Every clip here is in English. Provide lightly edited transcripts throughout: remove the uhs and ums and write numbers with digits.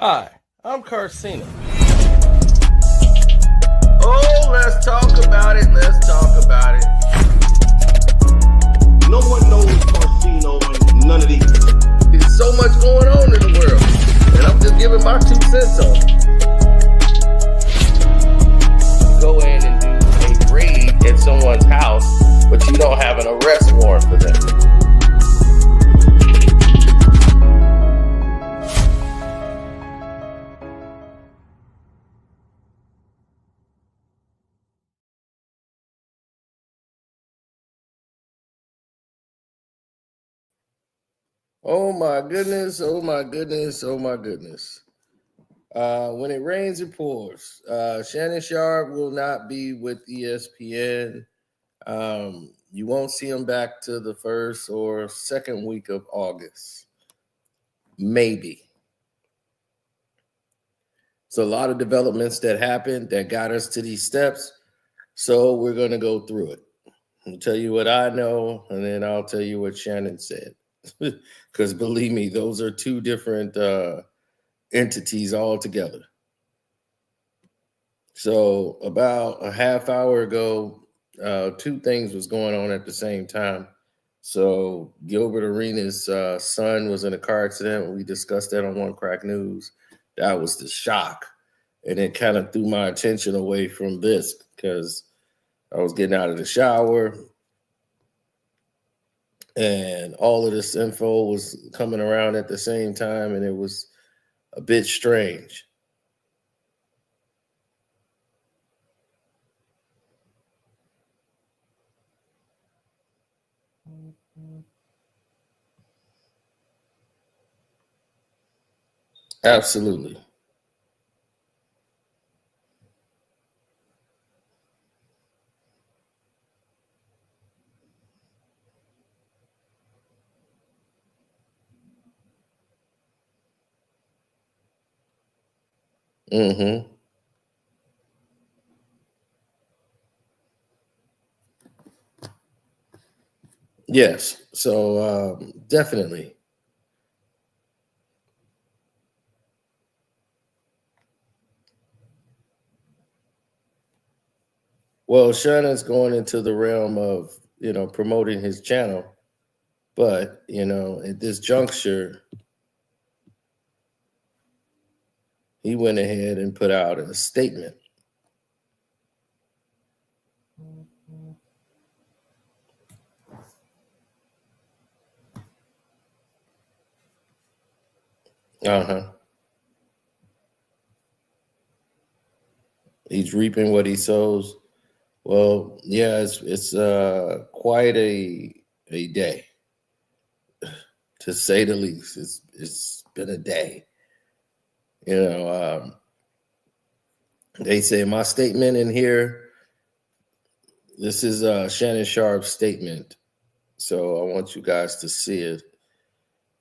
Hi, I'm Carcino. Oh, let's talk about it. Let's talk about it. No one knows Carcino and none of these. There's so much going on in the world, and I'm just giving my 2 cents on it. Go in and do a raid at someone's house, but you don't have an arrest warrant for them. Oh my goodness, oh my goodness, oh my goodness. When it rains, it pours. Shannon Sharpe will not be with ESPN. You won't see him back to the first or second week of August. Maybe. So a lot of developments that happened that got us to these steps. So we're going to go through it. I'll tell you what I know, and then I'll tell you what Shannon said. Because believe me, those are 2 different entities altogether. So about a half hour ago, 2 things was going on at the same time. So Gilbert Arenas' son was in a car accident. We discussed that on One Crack News. That was the shock. And it kind of threw my attention away from this because I was getting out of the shower and all of this info was coming around at the same time, and it was a bit strange. Absolutely. Mm-hmm. Yes. So definitely. Well, Shannon's going into the realm of, promoting his channel. But, at this juncture, he went ahead and put out a statement. Uh-huh. He's reaping what he sows. Well, yeah, it's quite a day, to say the least. It's been a day. They say my statement in here. This is Shannon Sharpe's statement, so I want you guys to see it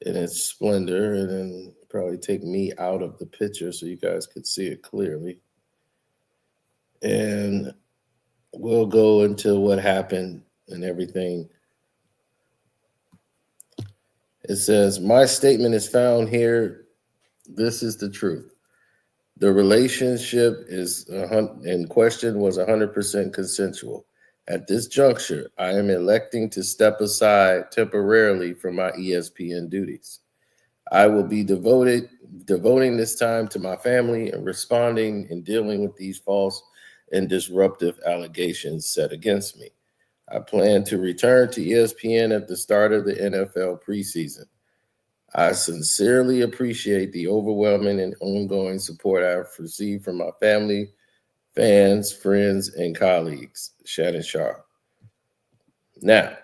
in its splendor, and then probably take me out of the picture so you guys could see it clearly. And we'll go into what happened and everything. It says, my statement is found here. This is the truth. The relationship in question was 100% consensual. At this juncture, I am electing to step aside temporarily from my ESPN duties. I will be devoting this time to my family and responding and dealing with these false and disruptive allegations set against me. I plan to return to ESPN at the start of the NFL preseason. I sincerely appreciate the overwhelming and ongoing support I've received from my family, fans, friends, and colleagues. Shannon Sharpe. Now,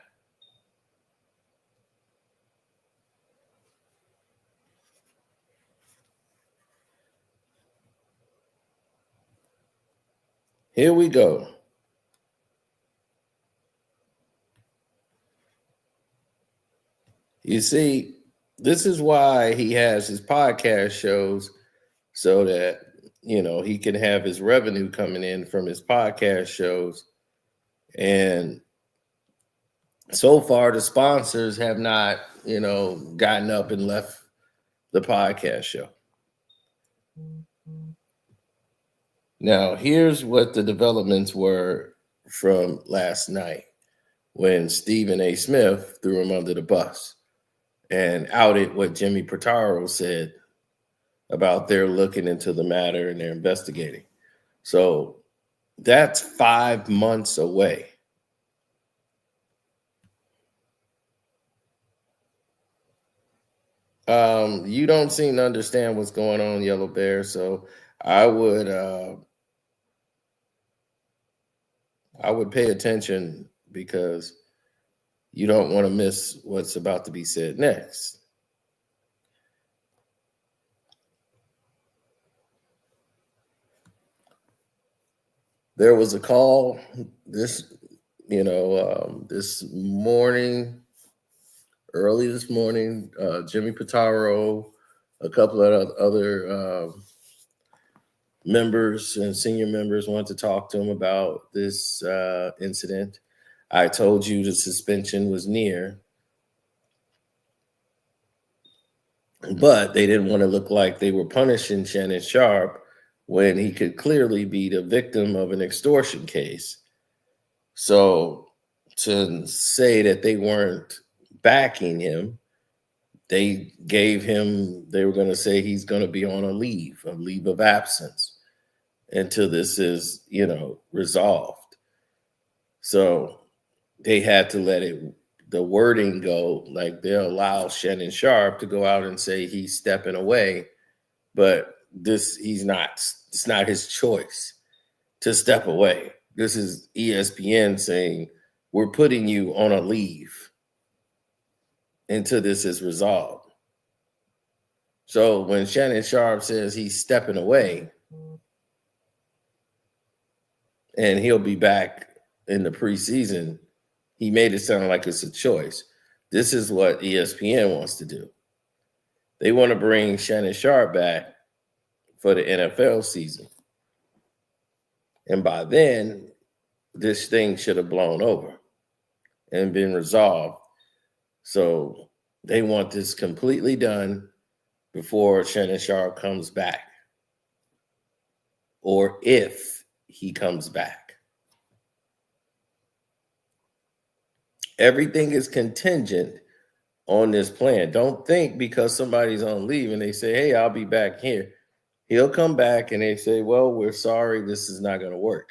here we go. You see, this is why he has his podcast shows, so that, he can have his revenue coming in from his podcast shows. And so far, the sponsors have not, gotten up and left the podcast show. Now, here's what the developments were from last night when Stephen A. Smith threw him under the bus and outed what Jimmy Pitaro said about their looking into the matter and they're investigating. So that's 5 months away. You don't seem to understand what's going on, Yellow Bear. So I would pay attention because you don't want to miss what's about to be said next. There was a call this morning, early this morning, Jimmy Pitaro, a couple of other members and senior members wanted to talk to him about this incident. I told you the suspension was near, but they didn't want to look like they were punishing Shannon Sharpe when he could clearly be the victim of an extortion case. So to say that they weren't backing him, they were going to say he's going to be on a leave of absence until this is, resolved. So they had to let the wording go, like they'll allow Shannon Sharpe to go out and say he's stepping away, but it's not his choice to step away. This is ESPN saying, we're putting you on a leave until this is resolved. So when Shannon Sharpe says he's stepping away and he'll be back in the preseason, he made it sound like it's a choice. This is what ESPN wants to do. They want to bring Shannon Sharpe back for the NFL season. And by then, this thing should have blown over and been resolved. So they want this completely done before Shannon Sharpe comes back, or if he comes back. Everything is contingent on this plan. Don't think because somebody's on leave and they say, hey, I'll be back here. He'll come back and they say, well, we're sorry, this is not going to work.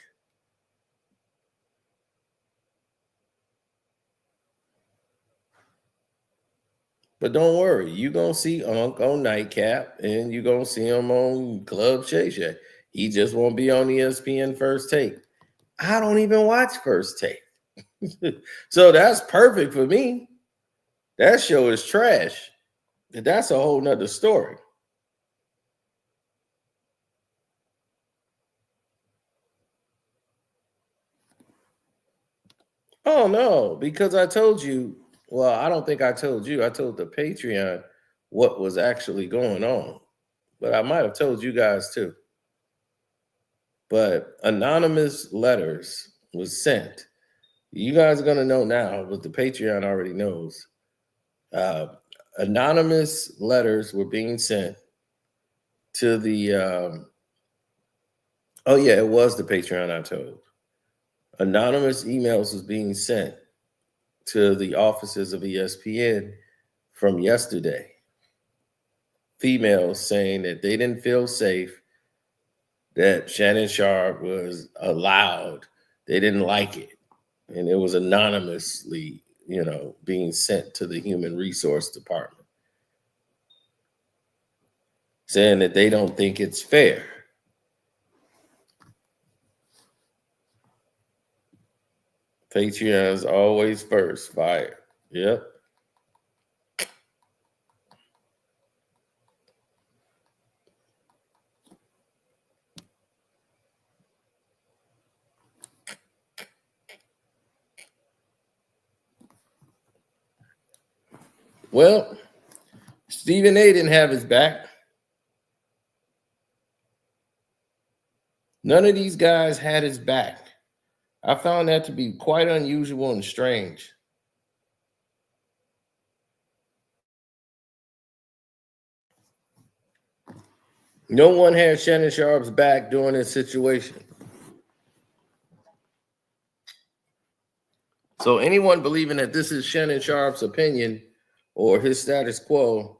But don't worry, you're going to see Unc on Nightcap and you're going to see him on Club Shay Shay. He just won't be on ESPN First Take. I don't even watch First Take. So that's perfect for me. That show is trash. That's a whole nother story. Oh, no, because I told you. Well, I don't think I told you. I told the Patreon what was actually going on. But I might have told you guys too. But anonymous letters was sent. You guys are going to know now, but the Patreon already knows. Anonymous letters were being sent to the it was the Patreon I told. Anonymous emails was being sent to the offices of ESPN from yesterday. Females saying that they didn't feel safe, that Shannon Sharpe was allowed. They didn't like it. And it was anonymously, being sent to the human resource department, saying that they don't think it's fair. Patreon's always first, fire. Yep. Well, Stephen A. didn't have his back. None of these guys had his back. I found that to be quite unusual and strange. No one had Shannon Sharpe's back during this situation. So anyone believing that this is Shannon Sharpe's opinion or his status quo,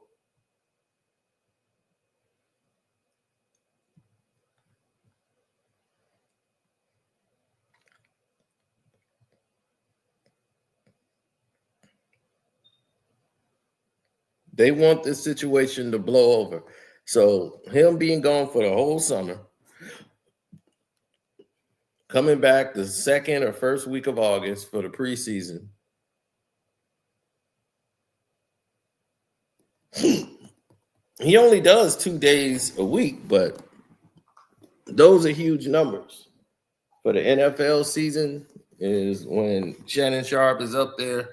they want this situation to blow over. So him being gone for the whole summer, coming back the second or first week of August for the preseason, he only does 2 days a week, but those are huge numbers. For the NFL season is when Shannon Sharpe is up there.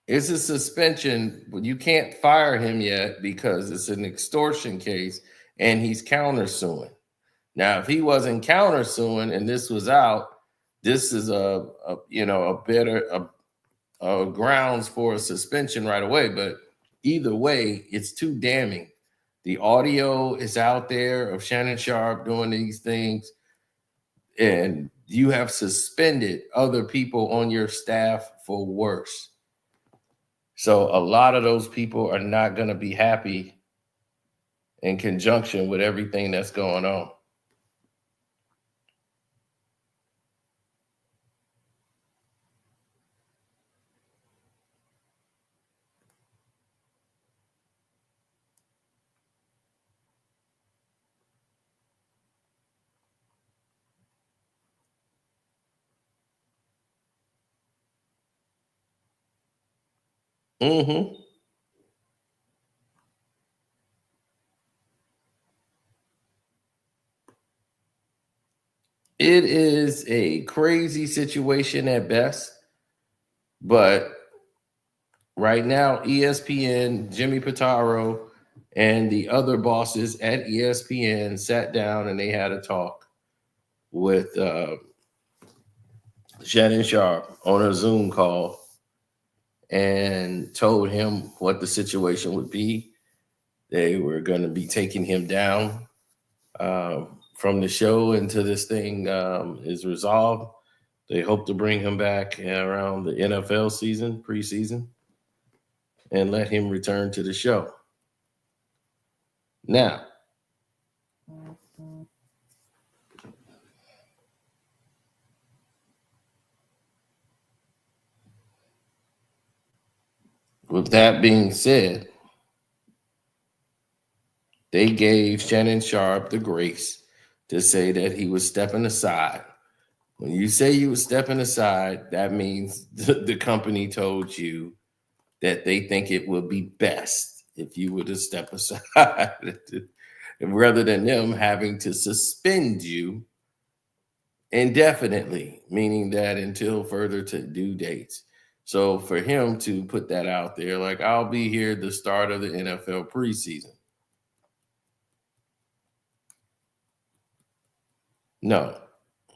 It's a suspension, but you can't fire him yet because it's an extortion case and he's countersuing. Now, if he wasn't countersuing and this was out, this is a better grounds for a suspension right away. But either way, it's too damning. The audio is out there of Shannon Sharpe doing these things, and you have suspended other people on your staff for worse. So a lot of those people are not going to be happy in conjunction with everything that's going on. Mm-hmm. It is a crazy situation at best, but right now, ESPN, Jimmy Pitaro, and the other bosses at ESPN sat down and they had a talk with Shannon Sharpe on a Zoom call and told him what the situation would be. They were going to be taking him down from the show until this thing is resolved. They hope to bring him back around the NFL season, preseason, and let him return to the show. Now, with that being said, they gave Shannon Sharpe the grace to say that he was stepping aside. When you say you were stepping aside, that means the company told you that they think it would be best if you were to step aside rather than them having to suspend you indefinitely, meaning that until further to due dates. So for him to put that out there, like, I'll be here at the start of the NFL preseason. No,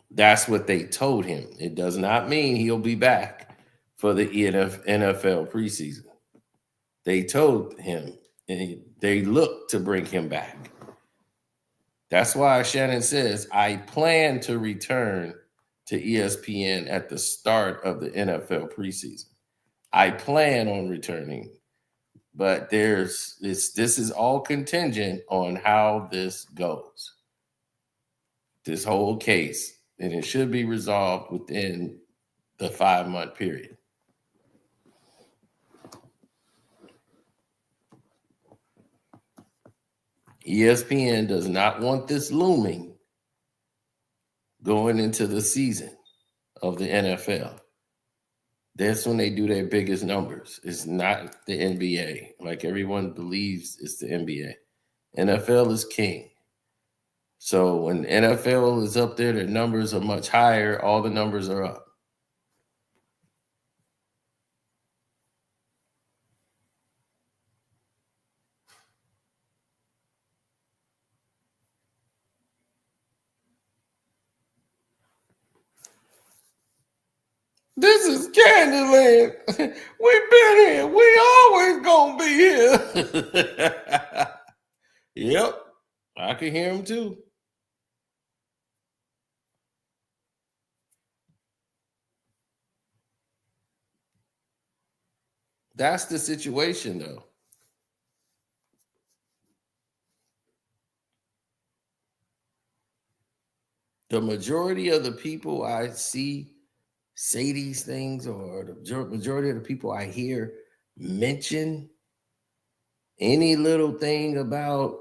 that's what they told him. It does not mean he'll be back for the NFL preseason. They told him, and they look to bring him back. That's why Shannon says, I plan to return to ESPN at the start of the NFL preseason. I plan on returning, but this is all contingent on how this goes. This whole case, and it should be resolved within the 5-month period. ESPN does not want this looming going into the season of the NFL. That's when they do their biggest numbers. It's not the NBA. Like everyone believes it's the NBA. NFL is king. So when NFL is up there, their numbers are much higher. All the numbers are up. This is Candyland. We've been here. We always gonna be here. Yep. I can hear him too. That's the situation, though. The majority of the people I see say these things, or the majority of the people I hear mention any little thing about,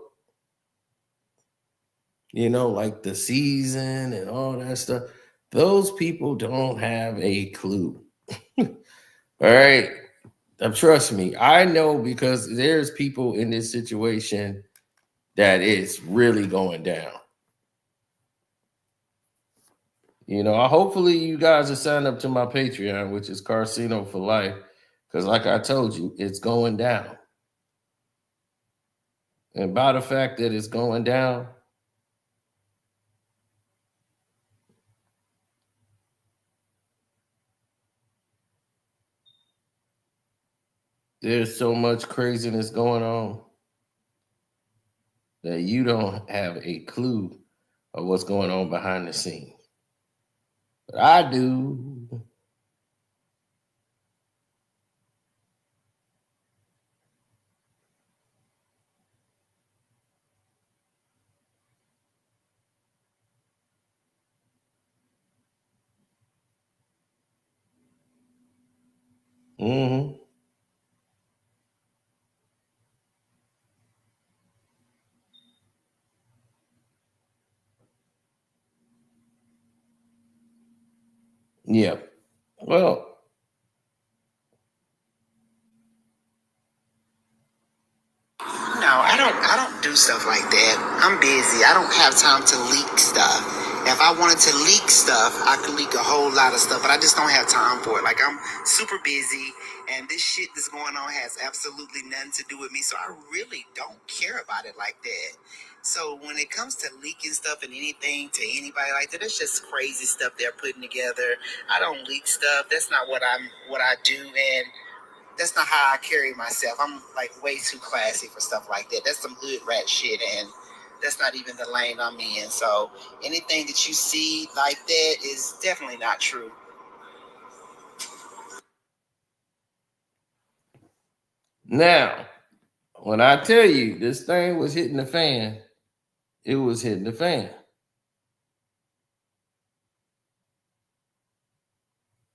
like the season and all that stuff, those people don't have a clue. All right. Trust me, I know, because there's people in this situation that it's really going down. Hopefully you guys are signed up to my Patreon, which is Casino for Life, because like I told you, it's going down. And by the fact that it's going down, there's so much craziness going on that you don't have a clue of what's going on behind the scenes. But I do. Mm-hmm. Yeah. Well, No, I don't do stuff like that. I'm busy. I don't have time to leak stuff. If I wanted to leak stuff, I could leak a whole lot of stuff, but I just don't have time for it. Like, I'm super busy, and this shit that's going on has absolutely nothing to do with me, so I really don't care about it like that. So when it comes to leaking stuff and anything to anybody like that, it's just crazy stuff they're putting together. I don't leak stuff. That's not what I do, and that's not how I carry myself. I'm like way too classy for stuff like that. That's some hood rat shit, and that's not even the lane I'm in. So anything that you see like that is definitely not true. now, when I tell you this thing was hitting the fan, it was hitting the fan.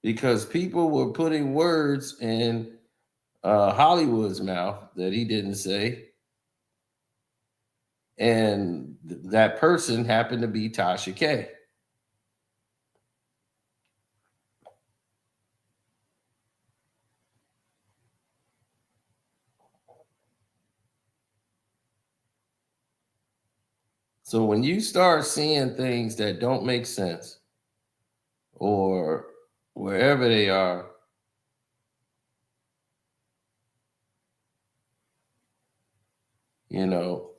Because people were putting words in Hollywood's mouth that he didn't say. And that person happened to be Tasha K. So when you start seeing things that don't make sense, or wherever they are, you know,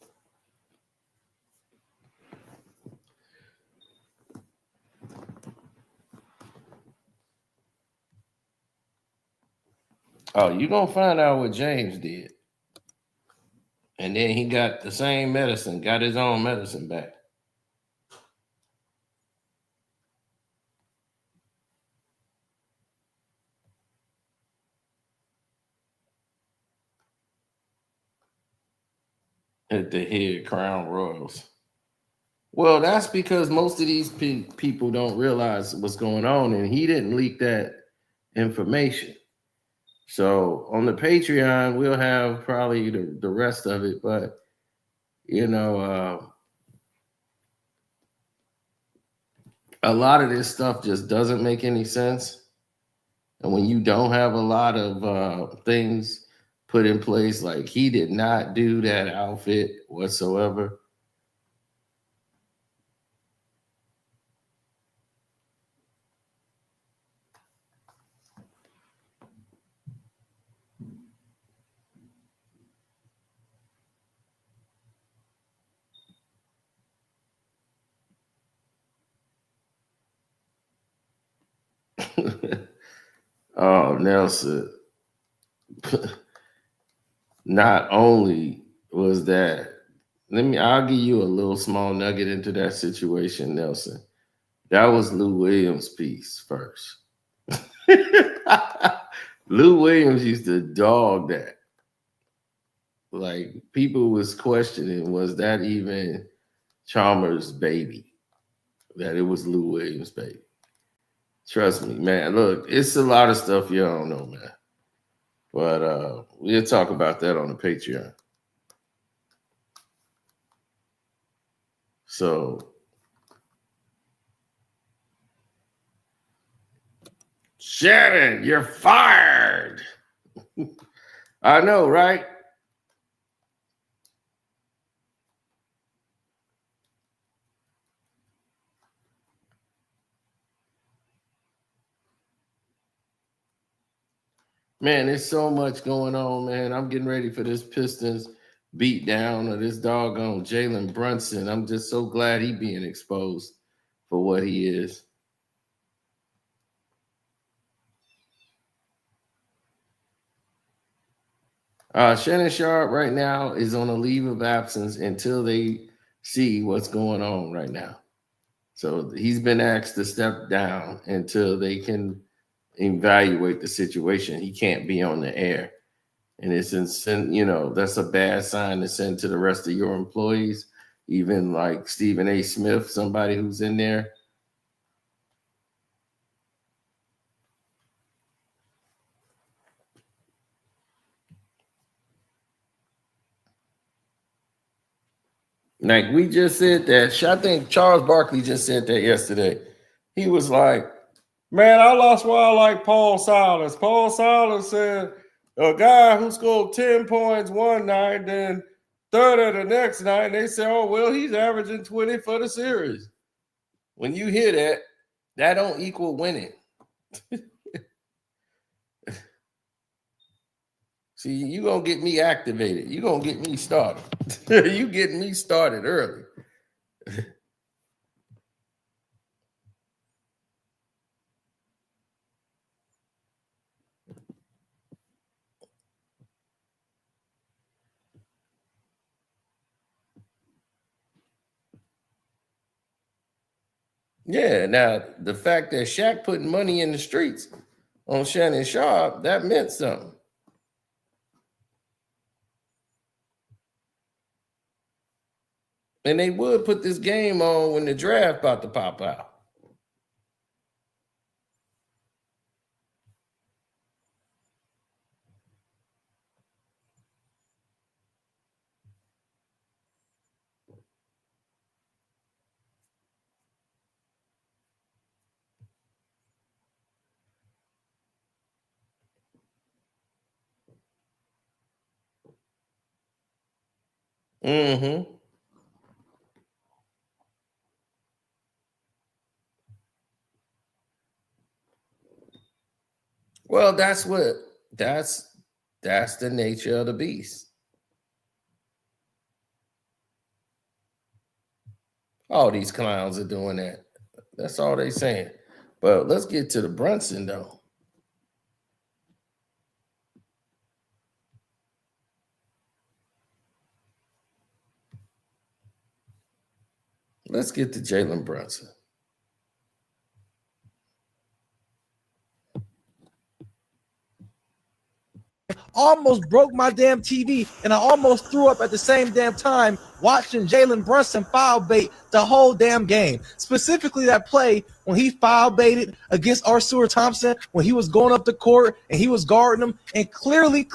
oh, you're going to find out what James did. And then he got the same medicine, got his own medicine back. At the head Crown Royals. Well, that's because most of these people don't realize what's going on, and he didn't leak that information. So on the Patreon, we'll have probably the rest of it, but a lot of this stuff just doesn't make any sense. And when you don't have a lot of things put in place, like he did not do that outfit whatsoever. Oh, Nelson. Not only was that, I'll give you a little small nugget into that situation, Nelson. That was Lou Williams' piece first. Lou Williams used to dog that. Like, people was questioning, was that even Chalmers' baby? That it was Lou Williams' baby. Trust me, man. Look, it's a lot of stuff you don't know, man. But we'll talk about that on the Patreon. So, Shannon, you're fired. I know, right? Man, there's so much going on, man. I'm getting ready for this Pistons beat down of this doggone Jalen Brunson. I'm just so glad he being exposed for what he is. Shannon Sharpe right now is on a leave of absence until they see what's going on right now. So he's been asked to step down until they can evaluate the situation. He can't be on the air. And it's that's a bad sign to send to the rest of your employees, even like Stephen A. Smith, somebody who's in there. Like we just said that. I think Charles Barkley just said that yesterday. He was like, man, I lost why I like Paul Silas. Paul Silas said a guy who scored 10 points one night, then 30 the next night, and they say, oh, well, he's averaging 20 for the series. When you hear that, that don't equal winning. See, you're going to get me activated. You're going to get me started. You getting me started early. Yeah, now the fact that Shaq putting money in the streets on Shannon Sharpe, that meant something. And they would put this game on when the draft about to pop out. Mm-hmm. Well, that's the nature of the beast. All these clowns are doing that. That's all they saying. But let's get to the Brunson, though. Let's get to Jalen Brunson. Almost broke my damn TV, and I almost threw up at the same damn time watching Jalen Brunson foul bait the whole damn game. Specifically that play when he foul baited against Arthur Thompson when he was going up the court and he was guarding him, and clearly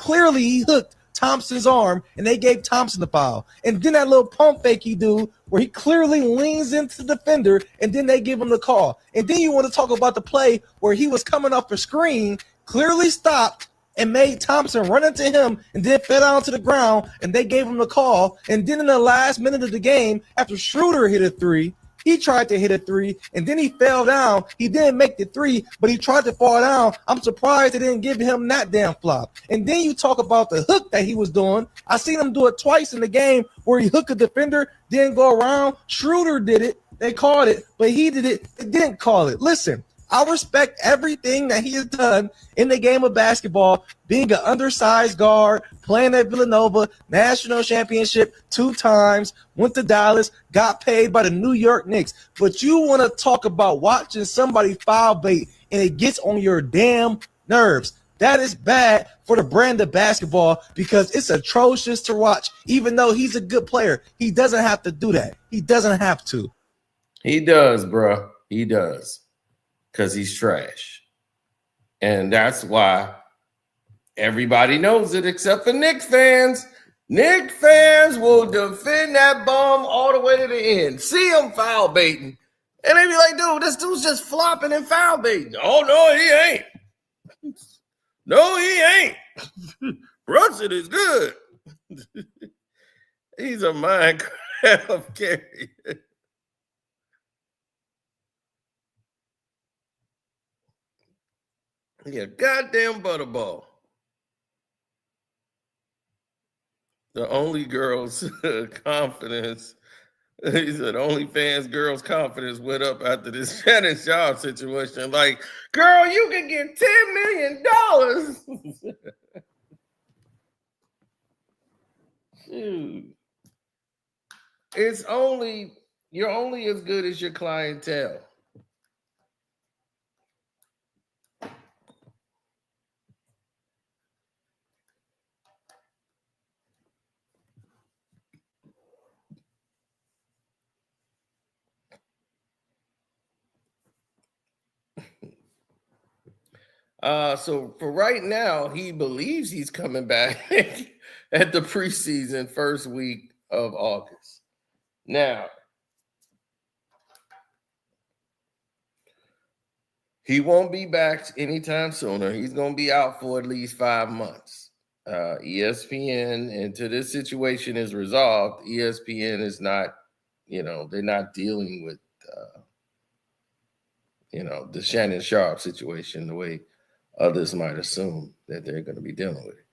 he hooked Thompson's arm, and they gave Thompson the foul. And then that little pump fake he do where he clearly leans into the defender, and then they give him the call. And then you want to talk about the play where he was coming off the screen, clearly stopped, and made Thompson run into him and then fell down to the ground, and they gave him the call. And then in the last minute of the game, after Schroeder hit a three, he tried to hit a three, and then he fell down. He didn't make the three, but he tried to fall down. I'm surprised they didn't give him that damn flop. And then you talk about the hook that he was doing. I seen him do it twice in the game where he hooked a defender, didn't go around. Schroeder did it. They called it, but he did it. They didn't call it. Listen, I respect everything that he has done in the game of basketball, being an undersized guard, playing at Villanova, national championship 2 times, went to Dallas, got paid by the New York Knicks. But you want to talk about watching somebody foul bait and it gets on your damn nerves. That is bad for the brand of basketball because it's atrocious to watch. Even though he's a good player, he doesn't have to do that. He doesn't have to. He does, bro. He does. Because he's trash. And that's why everybody knows it except for Knicks fans. Knicks fans will defend that bum all the way to the end. See him foul baiting. And they be like, dude, this dude's just flopping and foul baiting. Oh, no, he ain't. No, he ain't. Brunson is good. He's a Minecraft carry. Yeah, goddamn butterball. The only girl's confidence. He said OnlyFans girls' confidence went up after this Shannon Sharpe situation. Like, girl, you can get $10 million. Dude. You're only as good as your clientele. So for right now, he believes he's coming back at the preseason first week of August. Now, he won't be back anytime sooner. He's going to be out for at least 5 months. ESPN, until this situation is resolved, ESPN is not, they're not dealing with, the Shannon Sharpe situation the way others might assume that they're going to be dealing with it.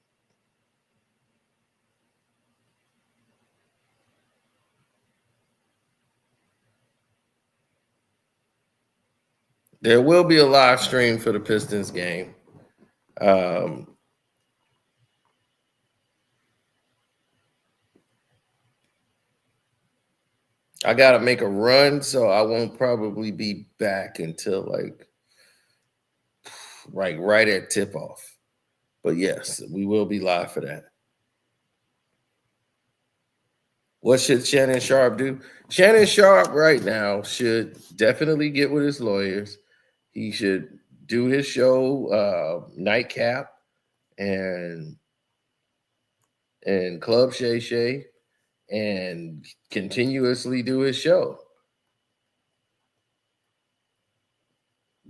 There will be a live stream for the Pistons game. I got to make a run, so I won't probably be back until right at tip-off. But yes, we will be live for that. What should Shannon Sharpe do? Shannon Sharpe right now should definitely get with his lawyers. He should do his show, Nightcap and Club Shay Shay, and continuously do his show.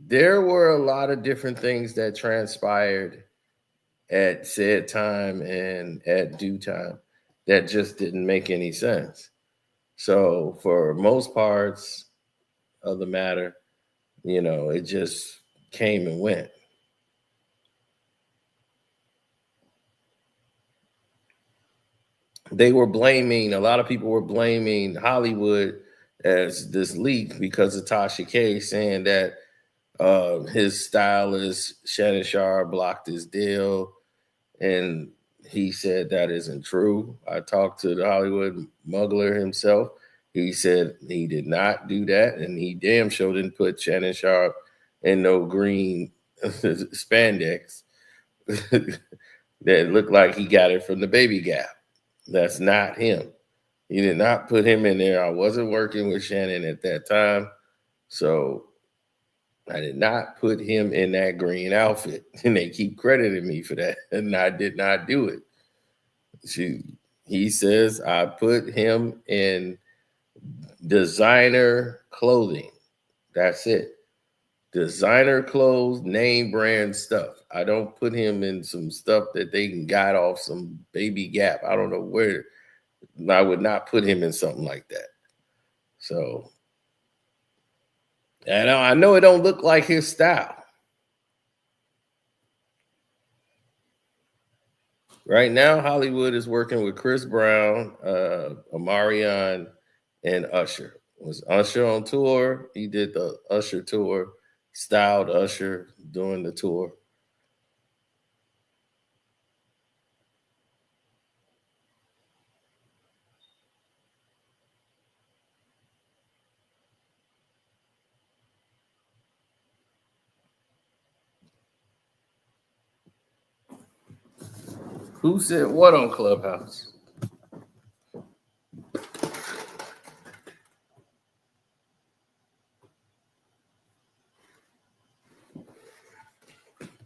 There were a lot of different things that transpired at said time and at due time that just didn't make any sense. So for most parts of the matter, it just came and went. A lot of people were blaming Hollywood as this leak because of Tasha K saying that his stylist, Shannon Sharpe, blocked his deal. And he said that isn't true. I talked to the Hollywood muggler himself. He said he did not do that. And he damn sure didn't put Shannon Sharpe in no green spandex that looked like he got it from the Baby Gap. That's not him. He did not put him in there. I wasn't working with Shannon at that time. So I did not put him in that green outfit. And they keep crediting me for that. And I did not do it. He says I put him in designer clothing. That's it. Designer clothes, name brand stuff. I don't put him in some stuff that they got off some Baby Gap. I don't know where. I would not put him in something like that. So, and I know it don't look like his style. Right now, Hollywood is working with Chris Brown, Omarion, and Usher. Was Usher on tour? He did the Usher tour. styled Usher doing the tour. Who said what on Clubhouse?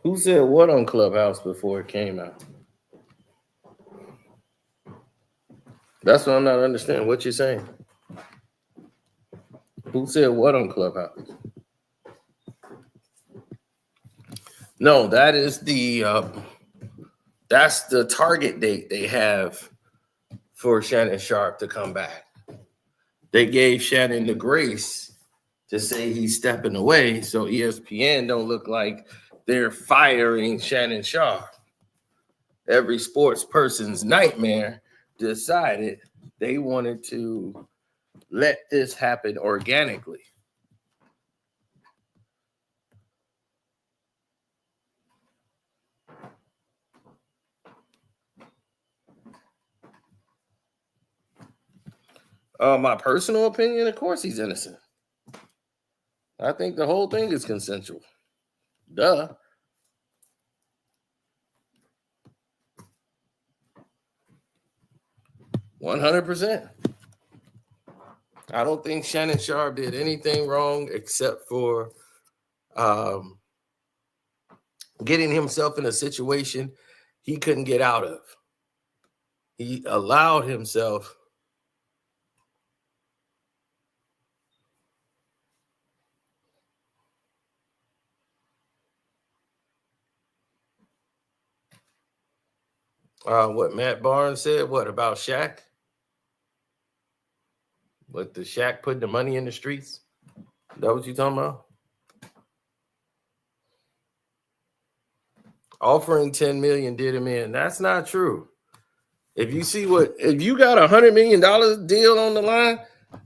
Who said what on Clubhouse before it came out? That's what I'm not understanding. What you're saying? Who said what on Clubhouse? No, that is that's the target date they have for Shannon Sharpe to come back. They gave Shannon the grace to say he's stepping away, so ESPN don't look like they're firing Shannon Sharpe. Every sports person's nightmare decided they wanted to let this happen organically. My personal opinion, of course he's innocent. I think the whole thing is consensual. Duh. $100%. I don't think Shannon Sharpe did anything wrong except for getting himself in a situation he couldn't get out of. He allowed himself what Matt Barnes said, what about Shaq? What the Shaq putting the money in the streets? Is that what you talking about? Offering $10 million did him in. That's not true. If you got $100 million deal on the line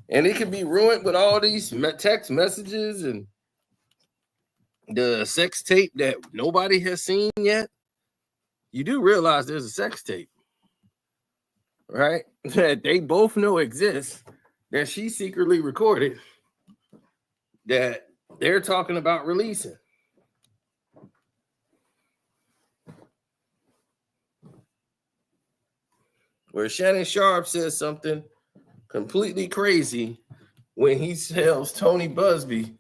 and it could be ruined with all these text messages and the sex tape that nobody has seen yet, you do realize there's a sex tape, right? That they both know exists, that she secretly recorded, that they're talking about releasing. Where Shannon Sharpe says something completely crazy when he tells Tony Buzbee,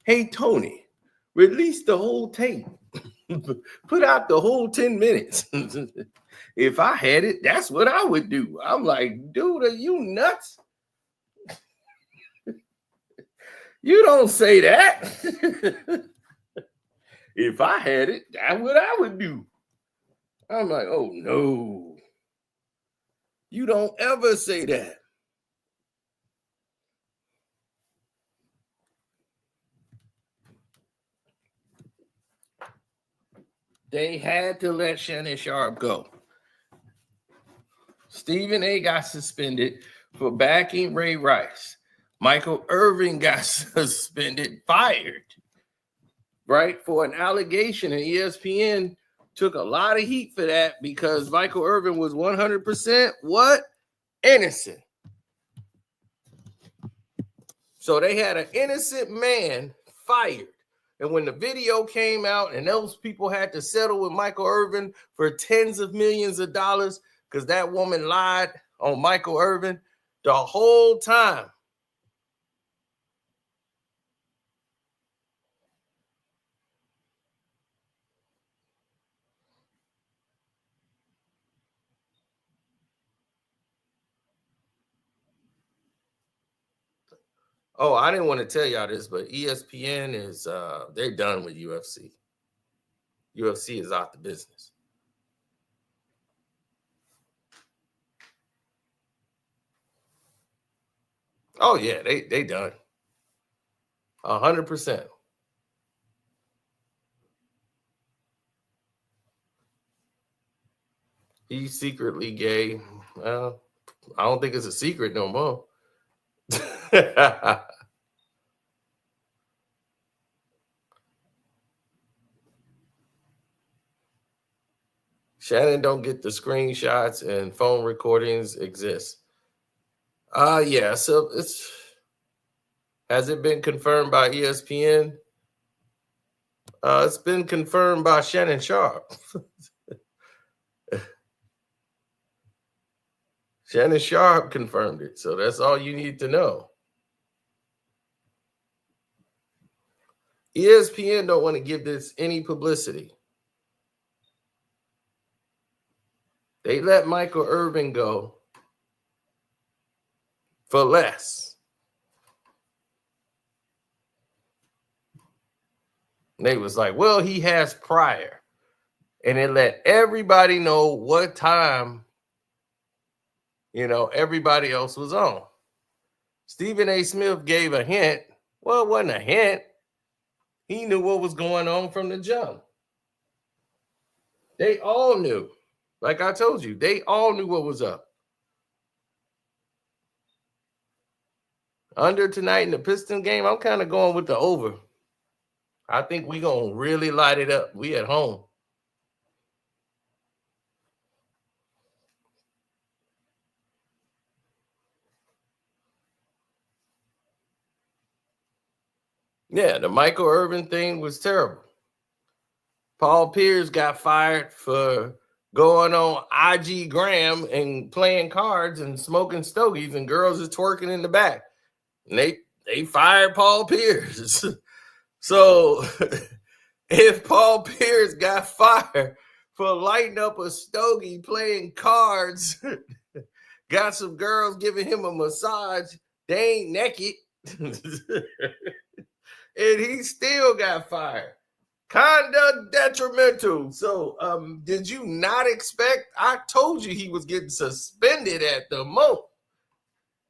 hey, Tony, release the whole tape. Put out the whole 10 minutes. If I had it, that's what I would do. I'm like, dude, are you nuts? You don't say that. If I had it, that's what I would do. I'm like, oh, no. You don't ever say that. They had to let Shannon Sharpe go. Stephen A. got suspended for backing Ray Rice. Michael Irvin got suspended, fired, right, for an allegation. And ESPN took a lot of heat for that because Michael Irvin was 100% what? Innocent. So they had an innocent man fired. And when the video came out and those people had to settle with Michael Irvin for tens of millions of dollars because that woman lied on Michael Irvin the whole time. Oh, I didn't want to tell y'all this, but ESPN is they're done with UFC. UFC is out the business. Oh yeah, they done. 100%. He's secretly gay. Well, I don't think it's a secret no more. Shannon don't get the screenshots and phone recordings exist. Yeah, so has it been confirmed by ESPN? It's been confirmed by Shannon Sharpe. Shannon Sharpe confirmed it, so that's all you need to know. ESPN don't want to give this any publicity. They let Michael Irvin go for less. And they was like, well, he has prior. And it let everybody know what time, everybody else was on. Stephen A. Smith gave a hint. Well, it wasn't a hint. He knew what was going on from the jump. They all knew. Like I told you, they all knew what was up. Under tonight in the Piston game, I'm kind of going with the over. I think we're going to really light it up. We at home. Yeah, the Michael Irvin thing was terrible. Paul Pierce got fired for going on IG Gram and playing cards and smoking stogies, and girls is twerking in the back. And they fired Paul Pierce. So if Paul Pierce got fired for lighting up a stogie, playing cards, got some girls giving him a massage, they ain't naked, and he still got fired. Conduct detrimental. So did you not expect? I told you he was getting suspended at the most.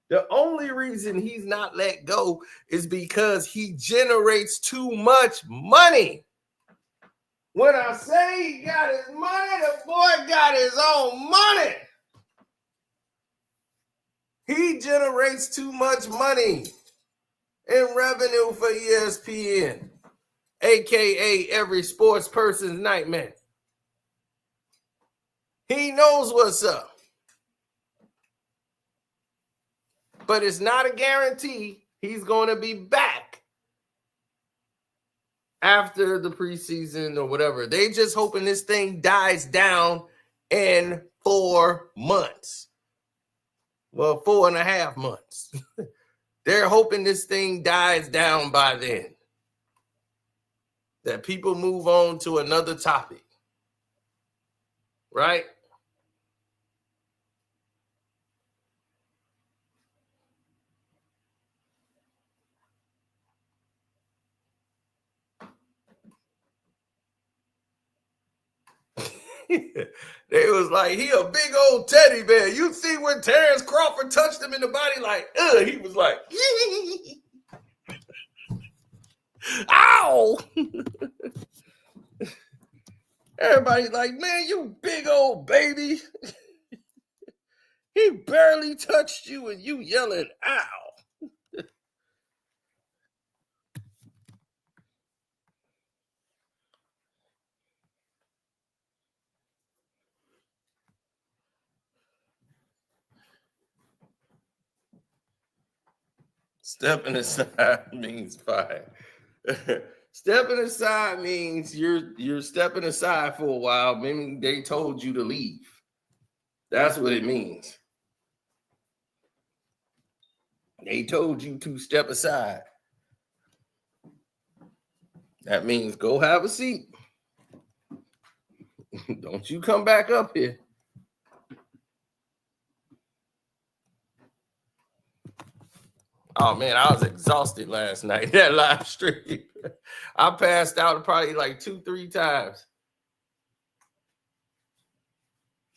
The only reason he's not let go is because he generates too much money. When I say he got his money, the boy got his own money. He generates too much money in revenue for ESPN, aka every sports person's nightmare. He knows what's up. But it's not a guarantee he's going to be back after the preseason or whatever. They just hoping this thing dies down in 4 months. Well, 4.5 months. They're hoping this thing dies down by then. That people move on to another topic. Right? They was like, he a big old teddy bear. You see when Terrence Crawford touched him in the body, like, he was like, ow! Everybody's like, man, you big old baby. He barely touched you and you yelling, ow. Stepping aside means fine. Stepping aside means you're stepping aside for a while. Maybe they told you to leave. That's what it means. They told you to step aside. That means go have a seat. Don't you come back up here. Oh, man, I was exhausted last night, that live stream. I passed out probably like 2-3 times.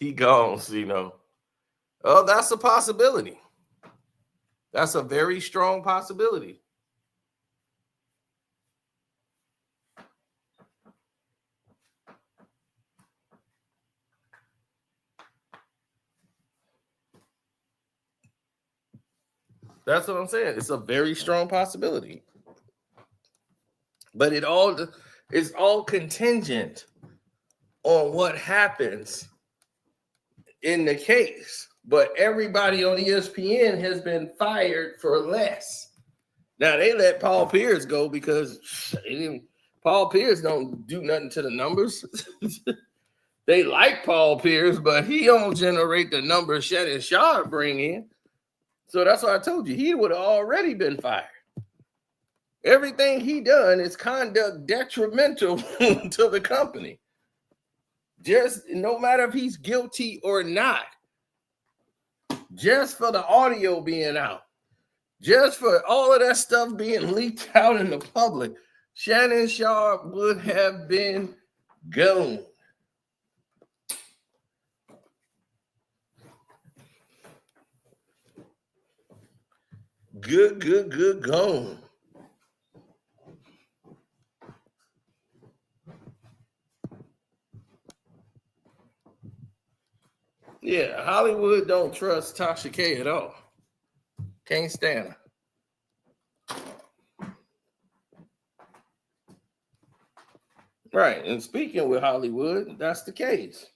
He gone, Oh, that's a possibility. That's a very strong possibility. That's what I'm saying. It's a very strong possibility. But it's all contingent on what happens in the case, but everybody on ESPN has been fired for less. Now they let Paul Pierce go because Paul Pierce don't do nothing to the numbers. They like Paul Pierce, but he don't generate the numbers Shannon Sharpe bring in. So that's why I told you he would have already been fired. Everything he done is conduct detrimental to the company. Just no matter if he's guilty or not, just for the audio being out, just for all of that stuff being leaked out in the public, Shannon Sharpe would have been gone. Good, gone. Yeah, Hollywood don't trust Tasha K at all. Can't stand her. Right, and speaking with Hollywood, that's the case.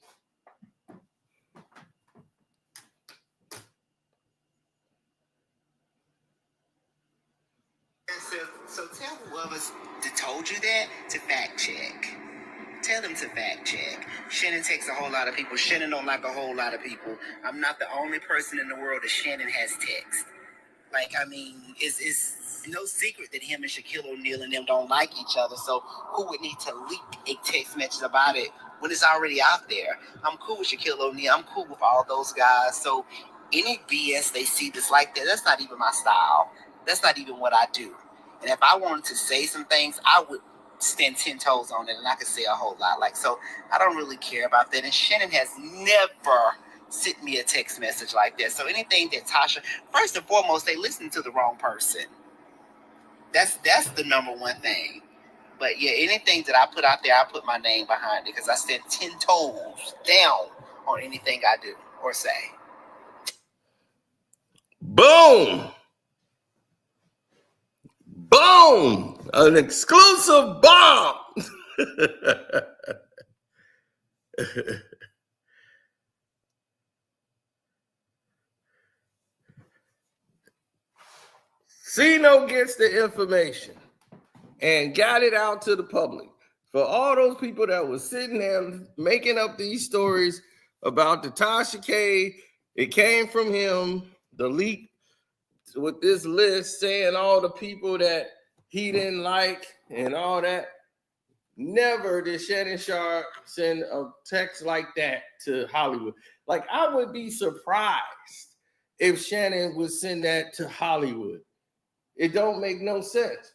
So tell whoever's told you that to fact check. Tell them to fact check. Shannon takes a whole lot of people. Shannon don't like a whole lot of people. I'm not the only person in the world that Shannon has text. Like, I mean, it's no secret that him and Shaquille O'Neal and them don't like each other. So who would need to leak a text message about it when it's already out there? I'm cool with Shaquille O'Neal. I'm cool with all those guys. So any BS they see that's like that, that's not even my style. That's not even what I do. And if I wanted to say some things, I would stand 10 toes on it, and I could say a whole lot. Like, so I don't really care about that. And Shannon has never sent me a text message like that. So anything that Tasha, first and foremost, they listen to the wrong person. That's the number one thing. But yeah, anything that I put out there, I put my name behind it because I stand 10 toes down on anything I do or say. Boom! Boom! An exclusive bomb! Cino gets the information and got it out to the public. For all those people that was sitting there making up these stories about the Tasha K, it came from him, the leak with this list saying all the people that he didn't like and all that. Never did Shannon Sharpe send a text like that to Hollywood. Like, I would be surprised if Shannon would send that to Hollywood. It don't make no sense.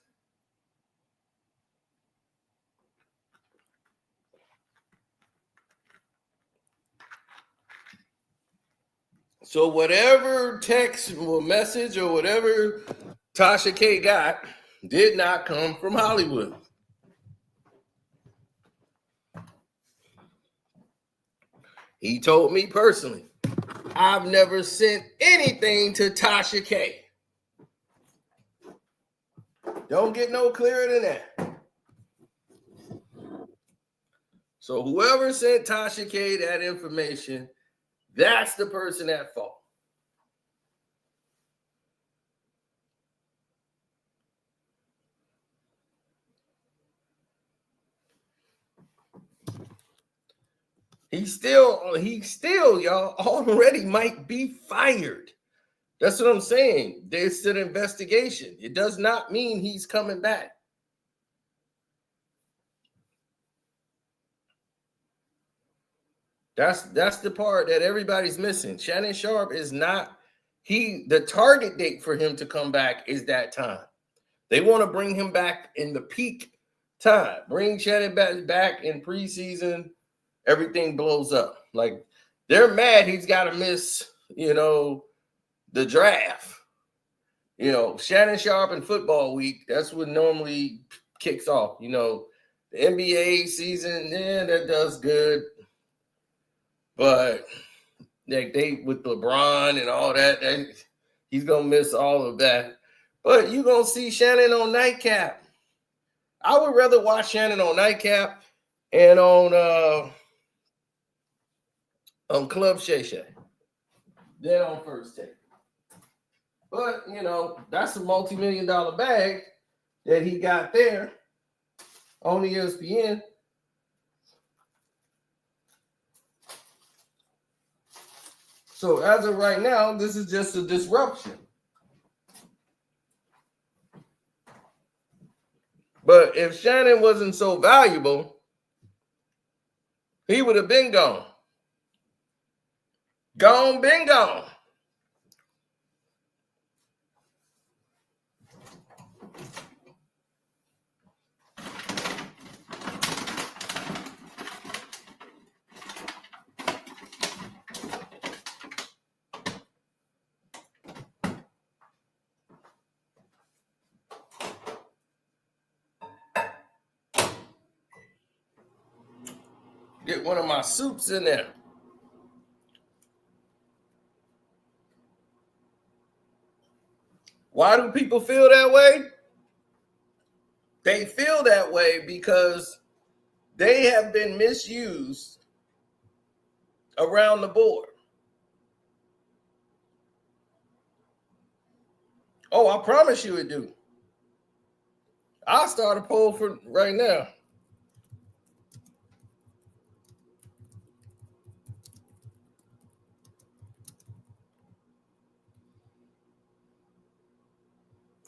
So whatever text or message or whatever Tasha K got did not come from Hollywood. He told me personally, I've never sent anything to Tasha K. Don't get no clearer than that. So whoever sent Tasha K that information, that's the person at fault. He still, y'all, already might be fired. That's what I'm saying. There's an investigation. It does not mean he's coming back. That's the part that everybody's missing. Shannon Sharpe is not, the target date for him to come back is that time. They want to bring him back in the peak time. Bring Shannon back in preseason, everything blows up. Like, they're mad he's got to miss, the draft. Shannon Sharpe and football week, that's what normally kicks off. The NBA season, that does good. But they with LeBron and all that, he's going to miss all of that. But you're going to see Shannon on Nightcap. I would rather watch Shannon on Nightcap and on on Club Shay Shay than on First Take. But, you know, that's a multi-million-dollar bag that he got there on ESPN. So as of right now, this is just a disruption. But if Shannon wasn't so valuable, he would have been gone. Been gone. Get one of my soups in there. Why do people feel that way? They feel that way because they have been misused around the board. Oh, I promise you it do. I'll start a poll for right now.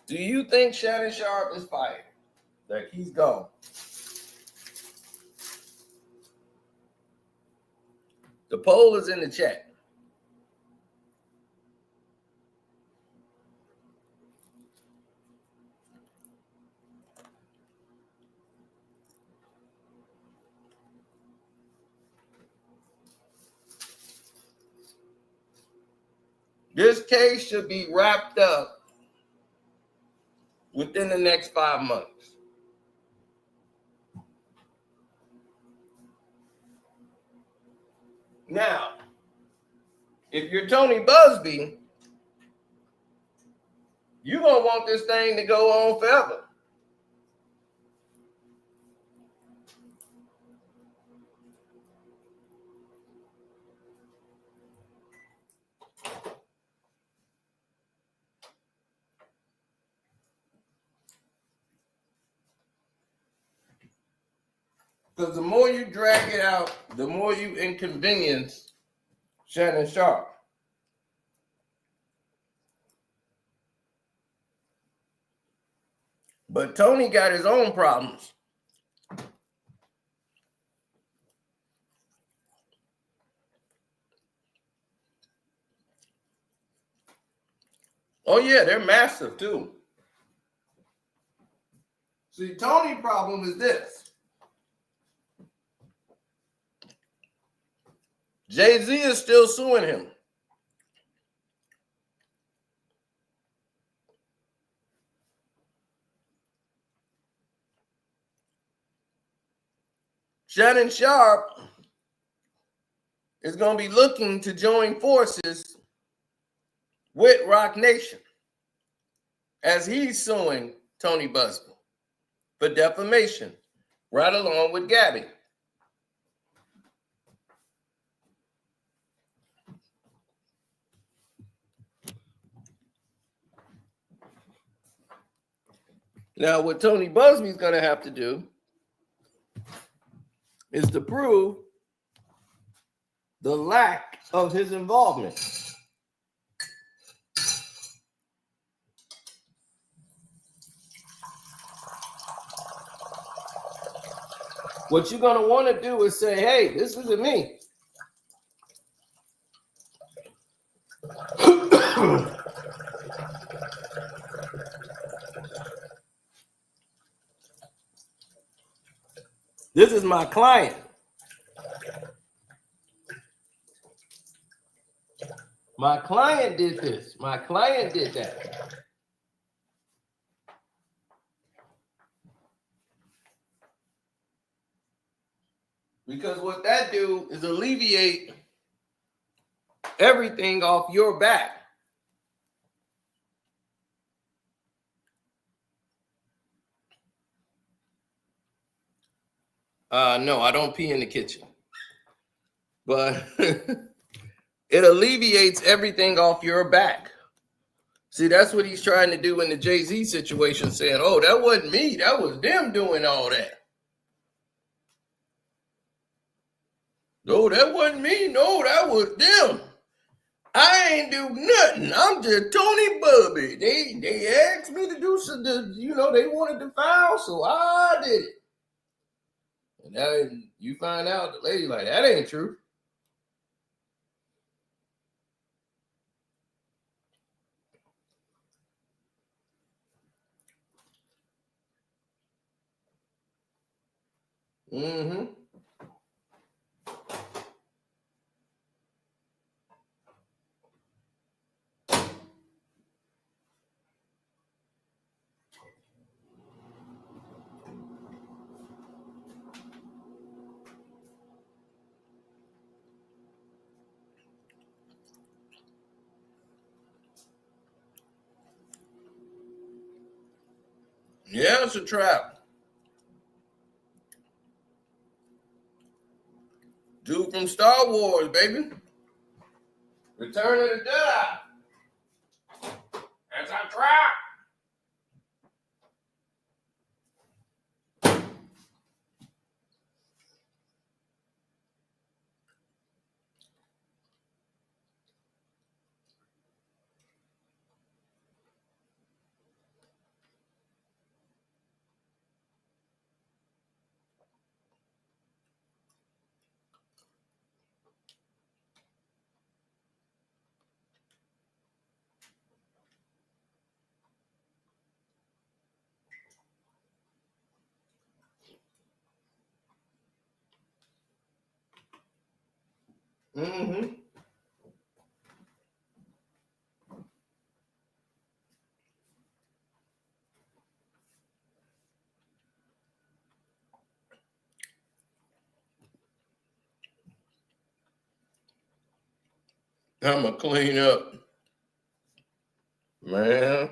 Do you think Shannon Sharpe is fired? Like he's gone? The poll is in the chat. This case should be wrapped up within the next 5 months. Now, if you're Tony Buzbee, you're going to want this thing to go on forever. Because the more you drag it out, the more you inconvenience Shannon Sharpe. But Tony got his own problems. Oh, yeah, they're massive, too. See, Tony's problem is this. Jay-Z is still suing him. Shannon Sharpe is going to be looking to join forces with Roc Nation as he's suing Tony Buzbee for defamation, right along with Gabby. Now, what Tony Buzbee is going to have to do is to prove the lack of his involvement. What you're going to want to do is say, hey, this isn't me. This is my client. My client did this. My client did that. Because what that do is alleviate everything off your back. No, I don't pee in the kitchen. but it alleviates everything off your back. See, that's what he's trying to do in the Jay-Z situation, saying, oh, that wasn't me. That was them doing all that. No, that wasn't me. No, that was them. I ain't do nothing. I'm just Tony Buzbee. They asked me to do some, they wanted to foul, so I did it. And now you find out the lady like, that ain't true. Mm-hmm. Yeah, it's a trap. Dude from Star Wars, baby. Return of the Jedi. That's a trap. Mm-hmm. I'm going to clean up. Man.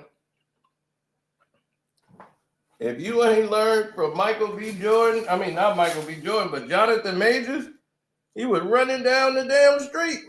If you ain't learned from Michael B. Jordan, I mean, not Michael B. Jordan, but Jonathan Majors, he was running down the damn street.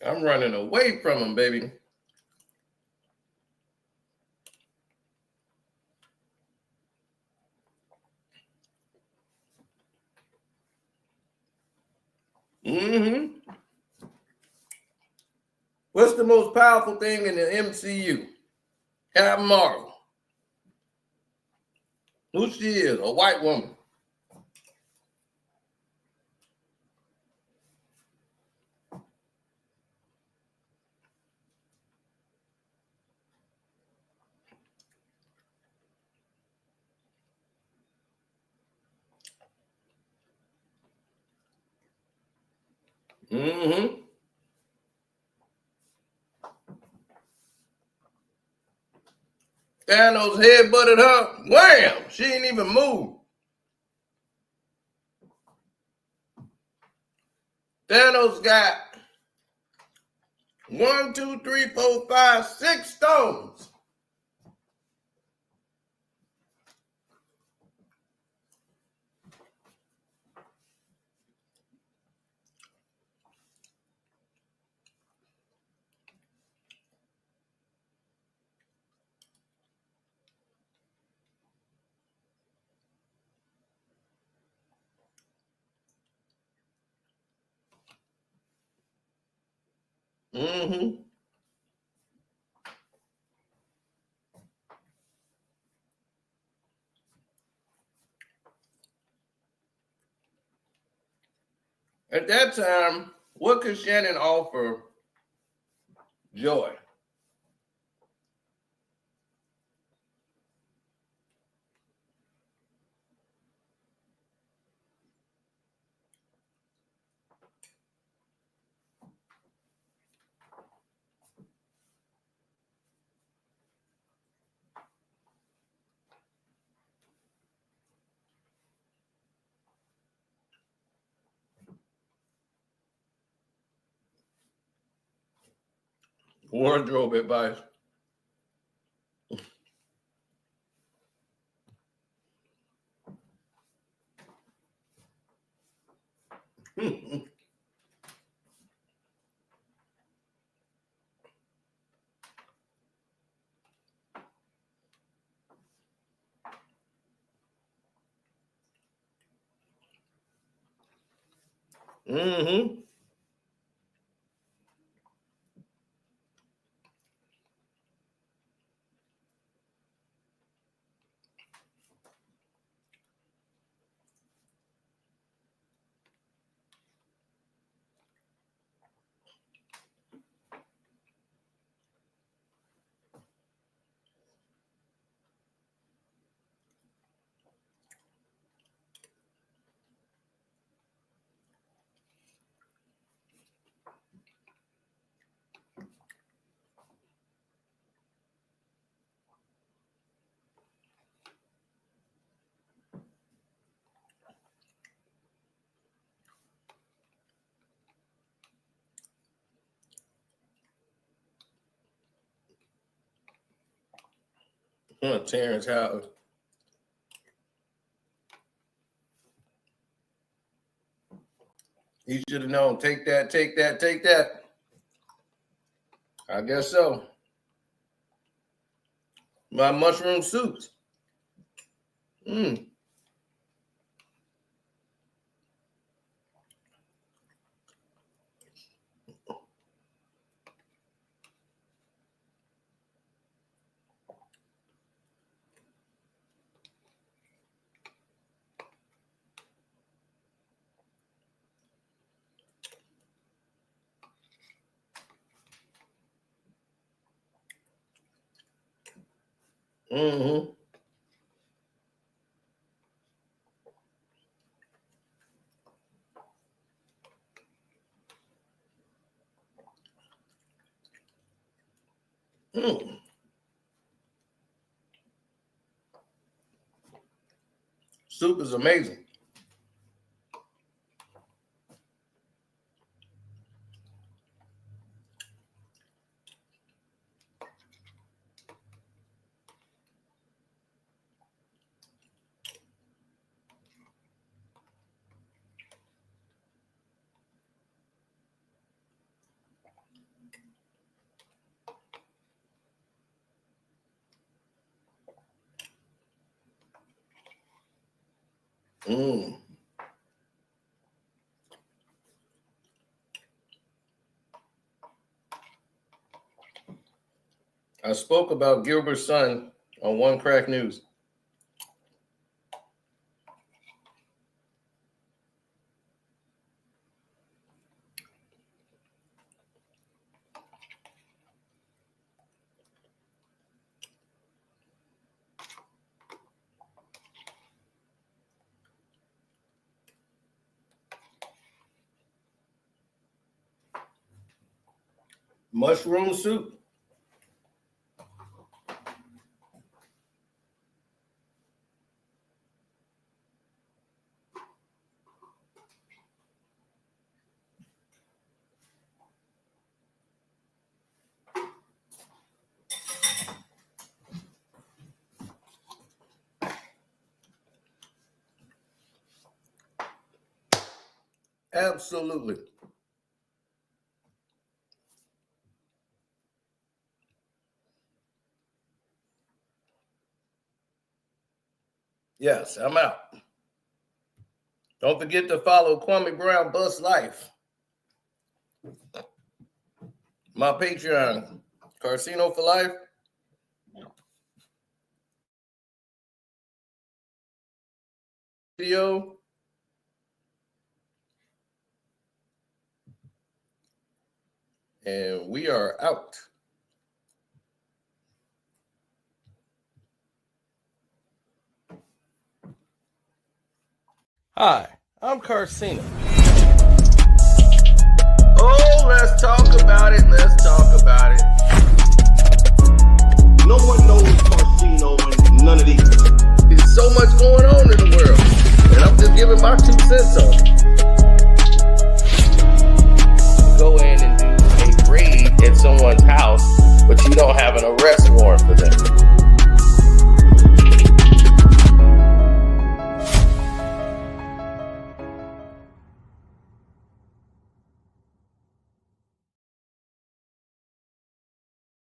I'm running away from him, baby. Mm-hmm. What's the most powerful thing in the MCU? Captain Marvel. Who she is? A white woman. Mm-hmm. Thanos headbutted her. Wham! She ain't even moved. Thanos got 1, 2, 3, 4, 5, 6 stones. Mm-hmm. At that time, what could Shannon offer Joy? Wardrobe advice. Mm-hmm. Terrence Howard. He should have known. Take that, take that, take that. I guess so. My mushroom soups. Mm. Mm-hmm. Mm. Soup is amazing. Mm. I spoke about Gilbert's son on One Crack News. Mushroom soup. Absolutely. Yes, I'm out. Don't forget to follow Kwame Brown Bus Life. My Patreon, Carsino for Life. Video. And we are out. Hi, I'm Carsino. Oh, let's talk about it. Let's talk about it. No one knows Carsino and none of these. There's so much going on in the world. And I'm just giving my 2 cents on